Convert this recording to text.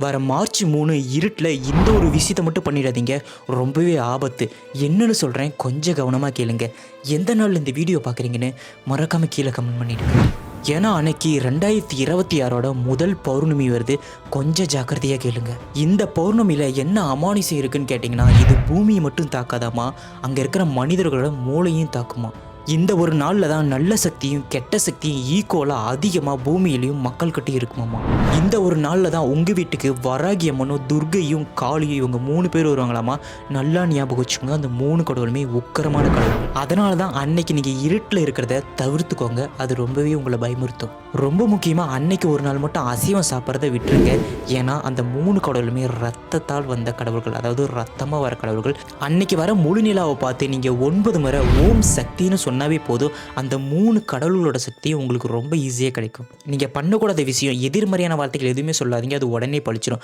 வர மார்ச் 3 இருட்டில் இந்த ஒரு விஷயத்தை மட்டும் பண்ணிடாதீங்க. ரொம்பவே ஆபத்து. என்னன்னு சொல்கிறேன், கொஞ்சம் கவனமாக கேளுங்க. எந்த நாள் இந்த வீடியோ பார்க்குறீங்கன்னு மறக்காமல் கீழே கமெண்ட் பண்ணிடுங்க. ஏன்னா அன்னைக்கு 2026 முதல் பௌர்ணமி வருது. கொஞ்சம் ஜாக்கிரதையாக கேளுங்க. இந்த பௌர்ணமியில் என்ன அமானுஷம் இருக்குன்னு கேட்டிங்கன்னா, இது பூமியை மட்டும் தாக்காதாமா, அங்கே இருக்கிற மனிதர்களோட மூளையும் தாக்குமா. இந்த ஒரு நாளில் தான் நல்ல சக்தியும் கெட்ட சக்தியும் ஈக்குவலாக அதிகமாக பூமியிலையும் மக்கள் கிட்டே இருக்குமாம்மா. இந்த ஒரு நாளில் தான் உங்கள் வீட்டுக்கு வராகி அம்மனும் துர்கையும் காளியும் இவங்க 3 பேர் வருவாங்களாமா. நல்லா ஞாபகம் வச்சுக்கோங்க, அந்த 3 கடவுளுமே உக்கரமான கடவுள். அதனால தான் அன்னைக்கு நீங்கள் இருட்டில் இருக்கிறத தவிர்த்துக்கோங்க. அது ரொம்பவே உங்களை பயமுறுத்தும். ரொம்ப முக்கியமாக அன்னைக்கு ஒரு நாள் மட்டும் அசைவம் சாப்பிட்றத விட்டுருங்க. ஏன்னா அந்த 3 கடவுளுமே ரத்தத்தால் வந்த கடவுள்கள், அதாவது ரத்தமாக வர கடவுள்கள். அன்னைக்கு வர முழு நிலாவை பார்த்து நீங்கள் 9 முறை ஓம் சக்தின்னு சொன்னாவே போதும், அந்த 3 கடவுளோட சக்தியும் உங்களுக்கு ரொம்ப ஈஸியாக கிடைக்கும். நீங்கள் பண்ணக்கூடாத விஷயம், எதிர்மறையான வார்த்தைகள் எதுவுமே சொல்லாதீங்க, அது உடனே பழிச்சிடும்.